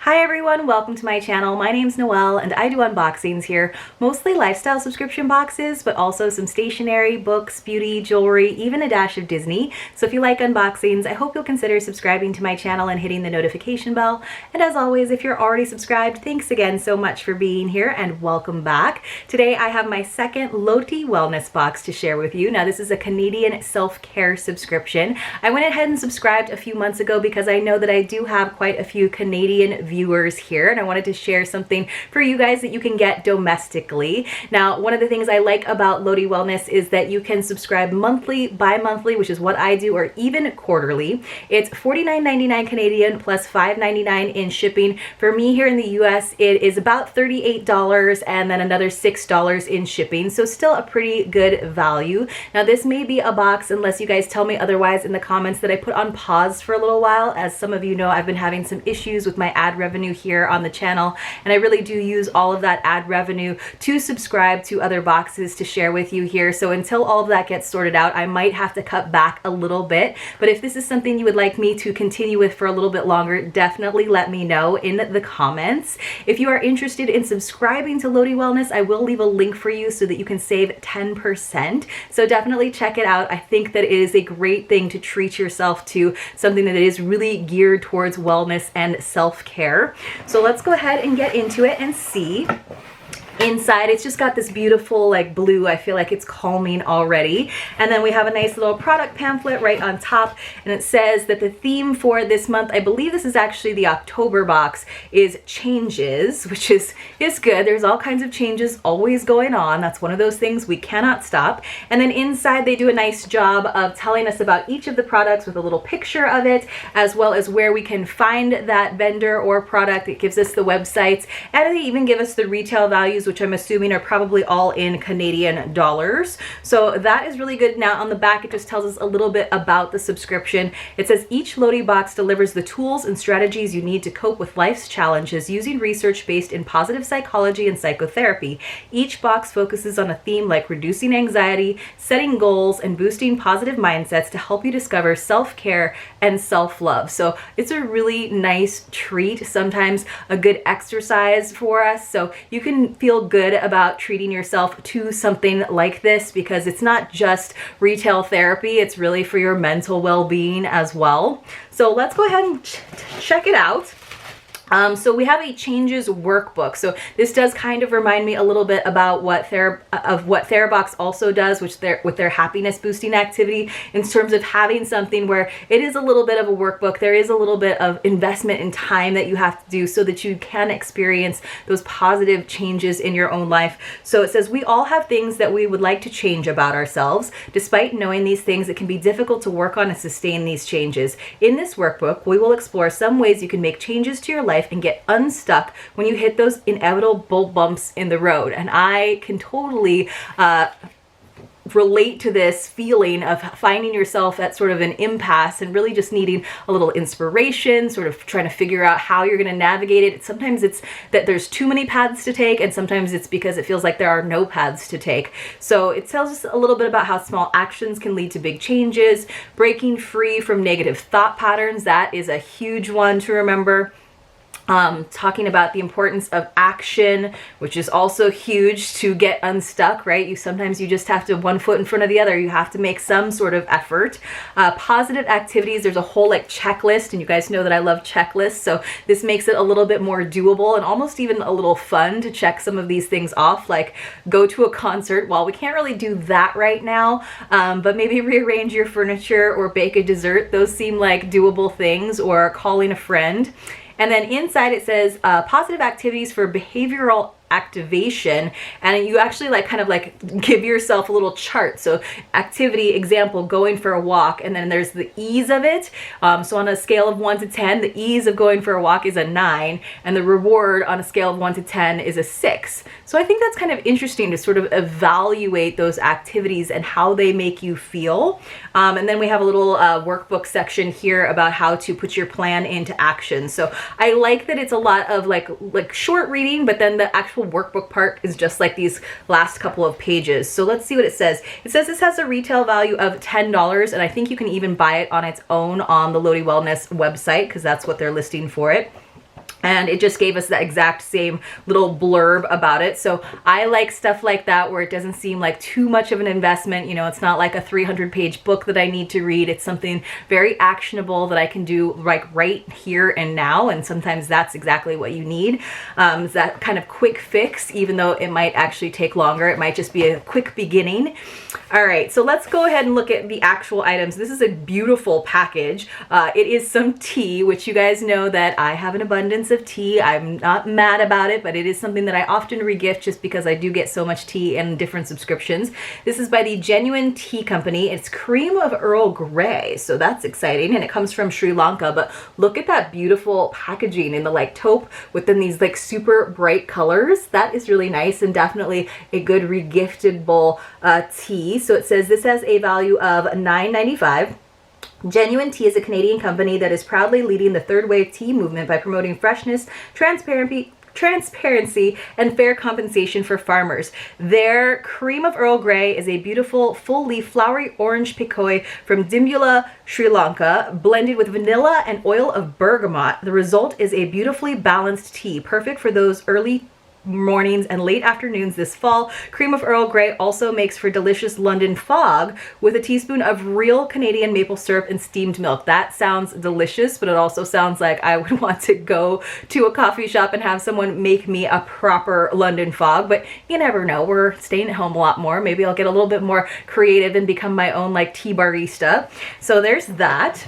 Hi everyone, welcome to my channel. My name's Noelle and I do unboxings here, mostly lifestyle subscription boxes, but also some stationery, books, beauty, jewelry, even a dash of Disney. So if you like unboxings, I hope you'll consider subscribing to my channel and hitting the notification bell. And as always, if you're already subscribed, thanks again so much for being here and welcome back. Today I have my second Loti Wellness box to share with you. Now this is a Canadian self-care subscription. I went ahead and subscribed a few months ago because I know that I do have quite a few Canadian viewers here, and I wanted to share something for you guys that you can get domestically. Now, one of the things I like about Loti Wellness is that you can subscribe monthly, bi-monthly, which is what I do, or even quarterly. It's $49.99 Canadian plus $5.99 in shipping. For me here in the US, it is about $38 and then another $6 in shipping, so still a pretty good value. Now, this may be a box, unless you guys tell me otherwise in the comments, that I put on pause for a little while. As some of you know, I've been having some issues with my ad revenue here on the channel, and I really do use all of that ad revenue to subscribe to other boxes to share with you here. So until all of that gets sorted out, I might have to cut back a little bit. But if this is something you would like me to continue with for a little bit longer, definitely let me know in the comments. If you are interested in subscribing to Loti Wellness, I will leave a link for you so that you can save 10%. So definitely check it out. I think that it is a great thing to treat yourself to, something that is really geared towards wellness and self-care. So let's go ahead and get into it and see. Inside, it's just got this beautiful like blue. I feel like it's calming already. And then we have a nice little product pamphlet right on top, and it says that the theme for this month, I believe this is actually the October box, is changes, which is good. There's all kinds of changes always going on. That's one of those things we cannot stop. And then inside they do a nice job of telling us about each of the products with a little picture of it, as well as where we can find that vendor or product. It gives us the websites, and they even give us the retail values, which I'm assuming are probably all in Canadian dollars. So that is really good. Now on the back, it just tells us a little bit about the subscription. It says each Loti box delivers the tools and strategies you need to cope with life's challenges using research based in positive psychology and psychotherapy. Each box focuses on a theme like reducing anxiety, setting goals, and boosting positive mindsets to help you discover self-care and self-love. So it's a really nice treat, sometimes a good exercise for us. So you can feel good about treating yourself to something like this, because it's not just retail therapy, it's really for your mental well-being as well. So let's go ahead and check it out. So we have a changes workbook. So this does kind of remind me a little bit about what Therabox also does, with their happiness boosting activity, in terms of having something where it is a little bit of a workbook. There is a little bit of investment in time that you have to do so that you can experience those positive changes in your own life. So it says we all have things that we would like to change about ourselves. Despite knowing these things, it can be difficult to work on and sustain these changes. In this workbook, we will explore some ways you can make changes to your life and get unstuck when you hit those inevitable bumps in the road. And I can totally relate to this feeling of finding yourself at sort of an impasse and really just needing a little inspiration, sort of trying to figure out how you're going to navigate it. Sometimes it's that there's too many paths to take, and sometimes it's because it feels like there are no paths to take. So it tells us a little bit about how small actions can lead to big changes, breaking free from negative thought patterns. That is a huge one to remember. Talking about the importance of action, which is also huge to get unstuck, right? Sometimes you just have to, one foot in front of the other, you have to make some sort of effort. Positive activities, there's a whole like checklist, and you guys know that I love checklists, so this makes it a little bit more doable and almost even a little fun to check some of these things off, like go to a concert. Well, we can't really do that right now, but maybe rearrange your furniture or bake a dessert. Those seem like doable things, or calling a friend. And then inside it says positive activities for behavioral activation, and you actually like kind of like give yourself a little chart. So activity example, going for a walk, and then there's the ease of it. So on a scale of 1 to 10, the ease of going for a walk is a 9, and the reward on a scale of 1 to 10 is a 6. So I think that's kind of interesting to sort of evaluate those activities and how they make you feel. And then we have a little workbook section here about how to put your plan into action. So I like that it's a lot of like short reading, but then the actual workbook part is just like these last couple of pages. So let's see what it says. It says this has a retail value of $10, and I think you can even buy it on its own on the Loti Wellness website, because that's what they're listing for it. And it just gave us the exact same little blurb about it. So I like stuff like that where it doesn't seem like too much of an investment. You know, it's not like a 300-page book that I need to read. It's something very actionable that I can do like right here and now. And sometimes that's exactly what you need. That kind of quick fix, even though it might actually take longer. It might just be a quick beginning. All right, so let's go ahead and look at the actual items. This is a beautiful package. It is some tea, which you guys know that I have an abundance of tea. I'm not mad about it, but it is something that I often regift just because I do get so much tea in different subscriptions. This is by the Genuine Tea Company. It's cream of Earl Grey, so that's exciting, and it comes from Sri Lanka. But look at that beautiful packaging in the like taupe within these like super bright colors. That is really nice and definitely a good regiftable tea. So it says this has a value of $9.95. Genuine Tea is a Canadian company that is proudly leading the third wave tea movement by promoting freshness, transparency, and fair compensation for farmers. Their cream of Earl Grey is a beautiful full-leaf flowery orange picoi from Dimbula, Sri Lanka, blended with vanilla and oil of bergamot. The result is a beautifully balanced tea, perfect for those early mornings and late afternoons this fall. Cream of Earl Grey also makes for delicious London fog with a teaspoon of real Canadian maple syrup and steamed milk. That sounds delicious, but it also sounds like I would want to go to a coffee shop and have someone make me a proper London fog, but you never know. We're staying at home a lot more. Maybe I'll get a little bit more creative and become my own like tea barista. So there's that.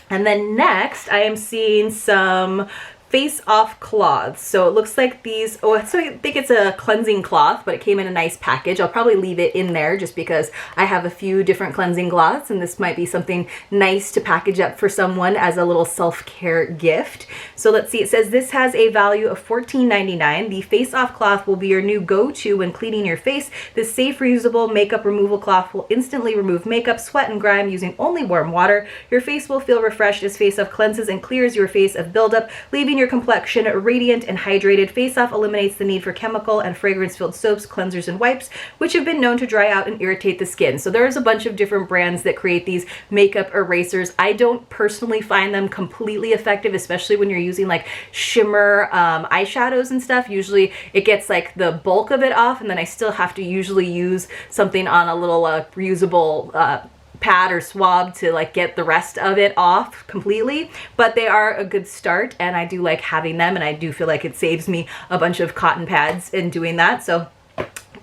And then next I am seeing some face-off cloths. So it looks like these, so I think it's a cleansing cloth, but it came in a nice package. I'll probably leave it in there just because I have a few different cleansing cloths, and this might be something nice to package up for someone as a little self-care gift. So let's see, it says this has a value of $14.99. The face-off cloth will be your new go-to when cleaning your face. This safe, reusable makeup removal cloth will instantly remove makeup, sweat, and grime using only warm water. Your face will feel refreshed as face-off cleanses and clears your face of buildup, leaving your complexion radiant and hydrated. Face Off eliminates the need for chemical and fragrance-filled soaps, cleansers, and wipes, which have been known to dry out and irritate the skin. So there's a bunch of different brands that create these makeup erasers. I don't personally find them completely effective, especially when you're using like shimmer eyeshadows and stuff. Usually it gets like the bulk of it off, and then I still have to usually use something on a little reusable pad or swab to like get the rest of it off completely, but they are a good start, and I do like having them, and I do feel like it saves me a bunch of cotton pads in doing that. So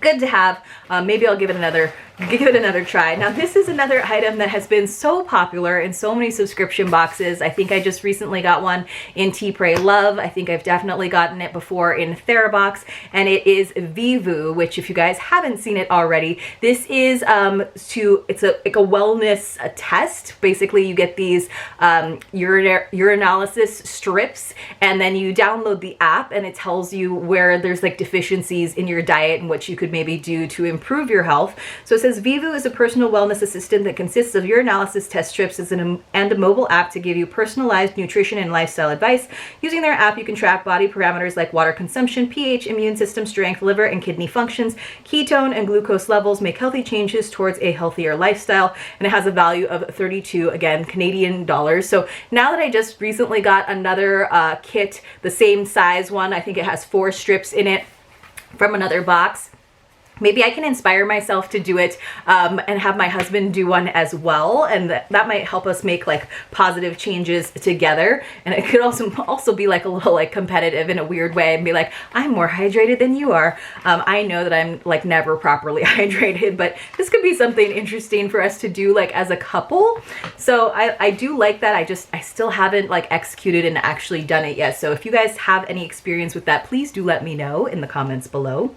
good to have. Maybe I'll give it another try. Now this is another item that has been so popular in so many subscription boxes. I think I just recently got one in Tea Pray Love. I think I've definitely gotten it before in TheraBox, and it is Vivu, which if you guys haven't seen it already, this is it's like a wellness test. Basically you get these urinalysis strips, and then you download the app, and it tells you where there's like deficiencies in your diet and what you could maybe do to improve your health. So it says Vivu is a personal wellness assistant that consists of urinalysis test strips and a mobile app to give you personalized nutrition and lifestyle advice. Using their app, you can track body parameters like water consumption, pH, immune system strength, liver and kidney functions, ketone and glucose levels, make healthy changes towards a healthier lifestyle, and it has a value of 32, again, Canadian dollars. So now that I just recently got another kit, the same size one, I think it has 4 strips in it from another box. Maybe I can inspire myself to do it and have my husband do one as well, and that might help us make like positive changes together. And it could also be like a little like competitive in a weird way and be like, I'm more hydrated than you are. I know that I'm like never properly hydrated, but this could be something interesting for us to do like as a couple. So I do like that. I still haven't like executed and actually done it yet. So if you guys have any experience with that, please do let me know in the comments below.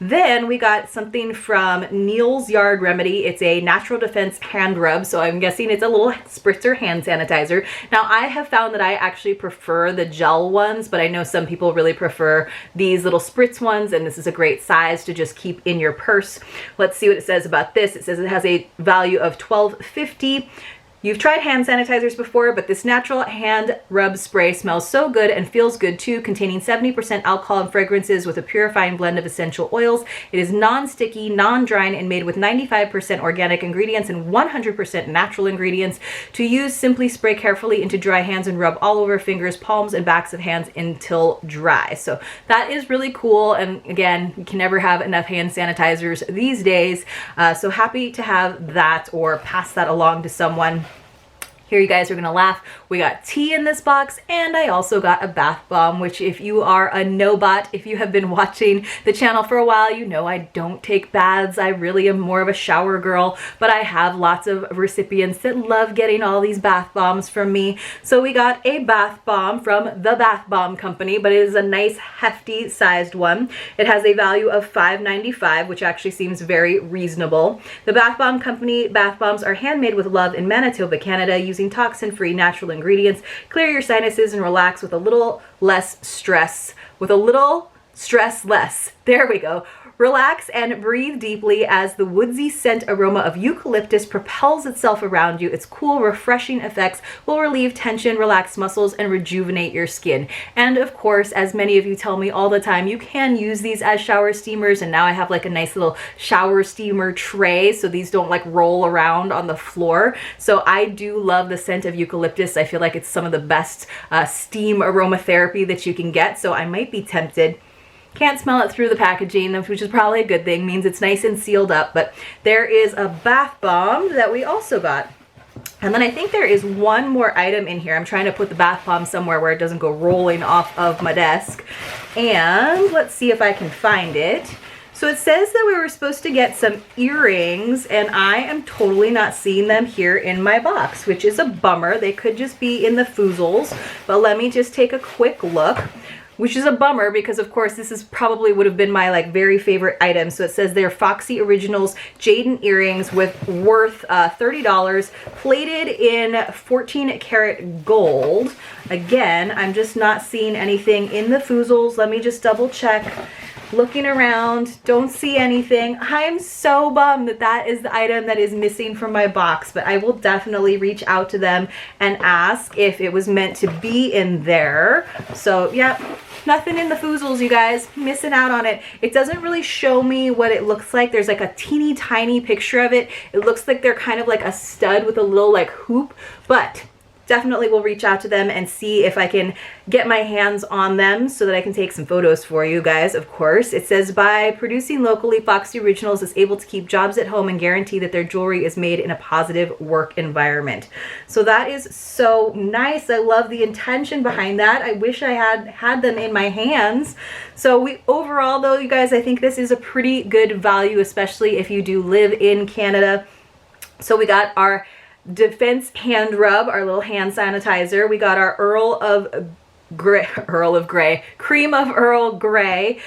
Then we got something from Neal's Yard Remedy. It's a natural defense hand rub, so I'm guessing it's a little spritzer hand sanitizer. Now I have found that I actually prefer the gel ones, but I know some people really prefer these little spritz ones, and this is a great size to just keep in your purse. Let's see what it says about this. It says it has a value of $12.50. You've tried hand sanitizers before, but this natural hand rub spray smells so good and feels good too, containing 70% alcohol and fragrances with a purifying blend of essential oils. It is non-sticky, non-drying, and made with 95% organic ingredients and 100% natural ingredients. To use, simply spray carefully into dry hands and rub all over fingers, palms, and backs of hands until dry. So that is really cool. And again, you can never have enough hand sanitizers these days. So happy to have that or pass that along to someone. Here, you guys are gonna laugh. We got tea in this box, and I also got a bath bomb, which if you are a no-bot, if you have been watching the channel for a while, you know I don't take baths. I really am more of a shower girl, but I have lots of recipients that love getting all these bath bombs from me. So we got a bath bomb from the Bath Bomb Company, but it is a nice hefty sized one. It has a value of $5.95, which actually seems very reasonable. The Bath Bomb Company bath bombs are handmade with love in Manitoba, Canada, using toxin-free natural ingredients. Clear your sinuses and relax with a little less stress. With a little stress less. There we go. Relax and breathe deeply as the woodsy scent aroma of eucalyptus propels itself around you. Its cool, refreshing effects will relieve tension, relax muscles, and rejuvenate your skin. And of course, as many of you tell me all the time, you can use these as shower steamers, and now I have like a nice little shower steamer tray, so these don't like roll around on the floor. So I do love the scent of eucalyptus. I feel like it's some of the best steam aromatherapy that you can get, so I might be tempted. Can't smell it through the packaging, which is probably a good thing, means it's nice and sealed up. But there is a bath bomb that we also got. And then I think there is one more item in here. I'm trying to put the bath bomb somewhere where it doesn't go rolling off of my desk. And let's see if I can find it. So it says that we were supposed to get some earrings, and I am totally not seeing them here in my box, which is a bummer. They could just be in the foozles, but let me just take a quick look. Which is a bummer because of course this is probably would have been my like very favorite item. So it says they're Foxy Originals Jaden earrings worth $30, plated in 14 karat gold. Again, I'm just not seeing anything in the foozles. Let me just double check. Looking around, don't see anything. I am so bummed that that is the item that is missing from my box, but I will definitely reach out to them and ask if it was meant to be in there. So yeah, nothing in the foozles, you guys. Missing out on it. It doesn't really show me what it looks like. There's like a teeny tiny picture of it. It looks like they're kind of like a stud with a little like hoop, but definitely will reach out to them and see if I can get my hands on them so that I can take some photos for you guys, of course. It says, by producing locally, Foxy Originals is able to keep jobs at home and guarantee that their jewelry is made in a positive work environment. So that is so nice. I love the intention behind that. I wish I had them in my hands. So overall though, you guys, I think this is a pretty good value, especially if you do live in Canada. So we got our Defense hand rub, our little hand sanitizer. We got our Earl of Grey, Cream of Earl Grey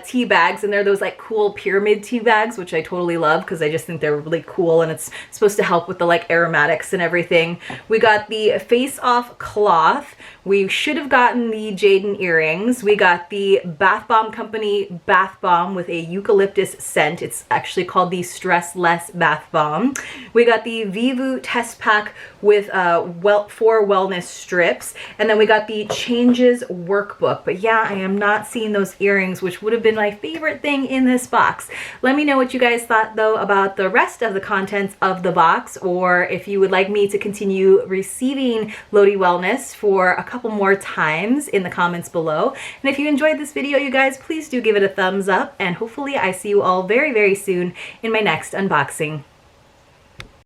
tea bags, and they're those like cool pyramid tea bags, which I totally love because I just think they're really cool, and it's supposed to help with the like aromatics and everything. We got the Face Off cloth. We should have gotten the Jaden earrings. We got the Bath Bomb Company bath bomb with a eucalyptus scent. It's actually called the Stress Less Bath Bomb. We got the Vivu test pack with 4 wellness strips, and then we got the Changes workbook. But yeah, I am not seeing those earrings, which would have been my favorite thing in this box. Let me know what you guys thought though about the rest of the contents of the box, or if you would like me to continue receiving Loti Wellness for a couple more times in the comments below. And if you enjoyed this video, you guys, please do give it a thumbs up, and hopefully I see you all very, very soon in my next unboxing.